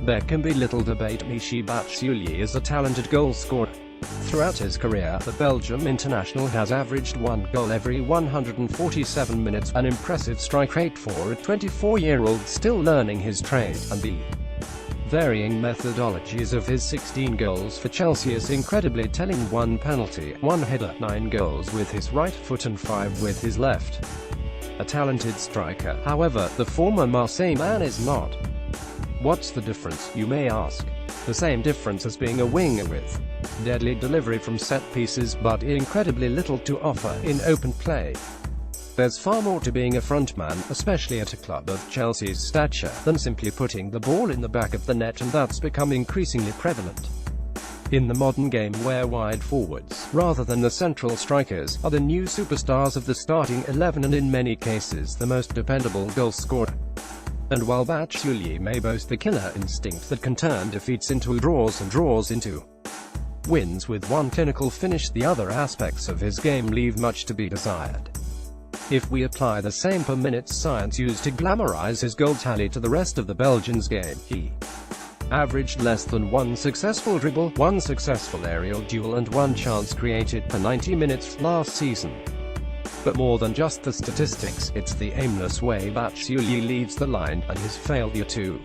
There can be little debate, Michy Batshuayi is a talented goal scorer. Throughout his career, the Belgium international has averaged 1 goal every 147 minutes, an impressive strike rate for a 24-year-old still learning his trade, and the varying methodologies of his 16 goals for Chelsea is incredibly telling. 1 penalty, 1 header, 9 goals with his right foot and 5 with his left. A talented striker, however, the former Marseille man is not. What's the difference, you may ask? The same difference as being a winger with deadly delivery from set pieces but incredibly little to offer in open play. There's far more to being a frontman, especially at a club of Chelsea's stature, than simply putting the ball in the back of the net, and that's become increasingly prevalent in the modern game, where wide forwards, rather than the central strikers, are the new superstars of the starting 11 and in many cases the most dependable goal scorer. And while Batshuayi may boast the killer instinct that can turn defeats into draws and draws into wins with one clinical finish, the other aspects of his game leave much to be desired. If we apply the same per minute science used to glamorize his goal tally to the rest of the Belgians' game, he averaged less than 1 successful dribble, 1 successful aerial duel and 1 chance created per 90 minutes last season. But more than just the statistics, it's the aimless way Batshuayi leaves the line, and his failure to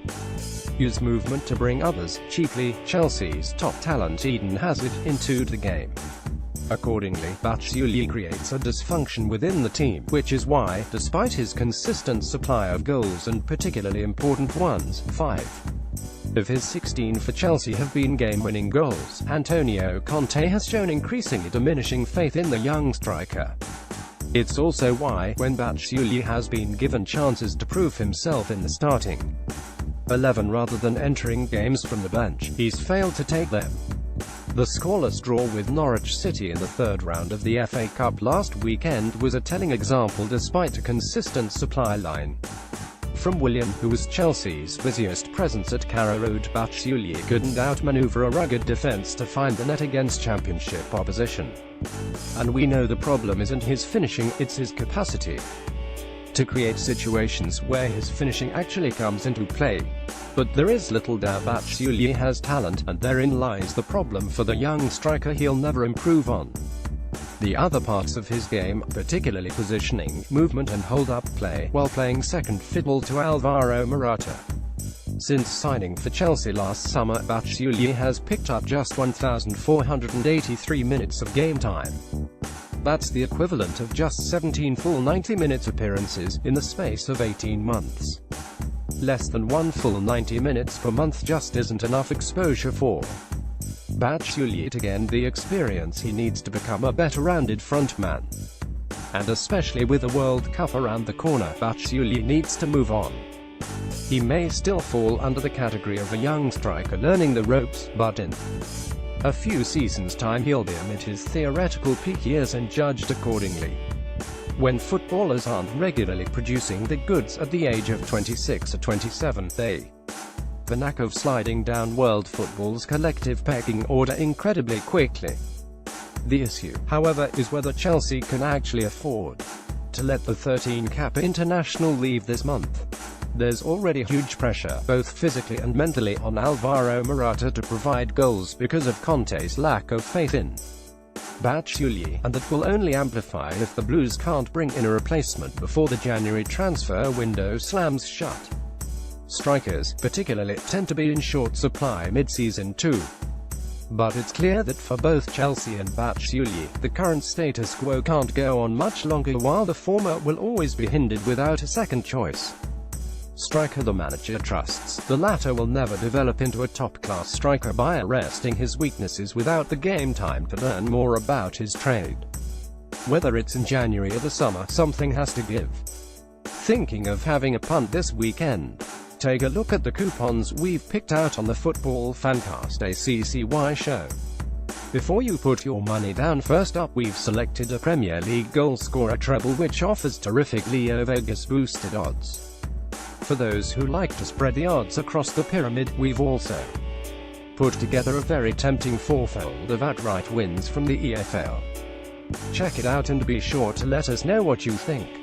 use movement to bring others, chiefly Chelsea's top talent Eden Hazard, into the game. Accordingly, Batshuayi creates a dysfunction within the team, which is why, despite his consistent supply of goals and particularly important ones, 5 of his 16 for Chelsea have been game-winning goals, Antonio Conte has shown increasingly diminishing faith in the young striker. It's also why, when Batshuayi has been given chances to prove himself in the starting 11 rather than entering games from the bench, he's failed to take them. The scoreless draw with Norwich City in the 3rd round of the FA Cup last weekend was a telling example. Despite a consistent supply line from Willian, who was Chelsea's busiest presence at Carrow Road, Batshuayi couldn't outmaneuver a rugged defence to find the net against Championship opposition. And we know the problem isn't his finishing, it's his capacity to create situations where his finishing actually comes into play. But there is little doubt Batshuayi has talent, and therein lies the problem for the young striker he'll never improve on. The other parts of his game, particularly positioning, movement and hold-up play, while playing second fiddle to Alvaro Morata. Since signing for Chelsea last summer, Batshuayi has picked up just 1,483 minutes of game time. That's the equivalent of just 17 full 90-minute appearances, in the space of 18 months. Less than 1 full 90 minutes per month just isn't enough exposure for Batshuayi to gain the experience he needs to become a better-rounded frontman. And especially with the World Cup around the corner, Batshuayi needs to move on. He may still fall under the category of a young striker learning the ropes, but in a few seasons' time he'll be amid his theoretical peak years and judged accordingly. When footballers aren't regularly producing the goods at the age of 26 or 27, they the knack of sliding down world football's collective pecking order incredibly quickly. The issue, however, is whether Chelsea can actually afford to let the 13-cap international leave this month. There's already huge pressure, both physically and mentally, on Alvaro Morata to provide goals because of Conte's lack of faith in Batshuayi, and that will only amplify if the Blues can't bring in a replacement before the January transfer window slams shut. Strikers, particularly, tend to be in short supply mid-season too. But it's clear that for both Chelsea and Batshuayi, the current status quo can't go on much longer, while the former will always be hindered without a second choice striker the manager trusts. The latter will never develop into a top-class striker by arresting his weaknesses without the game time to learn more about his trade. Whether it's in January or the summer, something has to give. Thinking of having a punt this weekend? Take a look at the coupons we've picked out on the Football Fancast ACCY show. Before you put your money down, first up we've selected a Premier League goal scorer treble which offers terrific Leo Vegas boosted odds. For those who like to spread the odds across the pyramid, we've also put together a very tempting fourfold of outright wins from the EFL. Check it out and be sure to let us know what you think.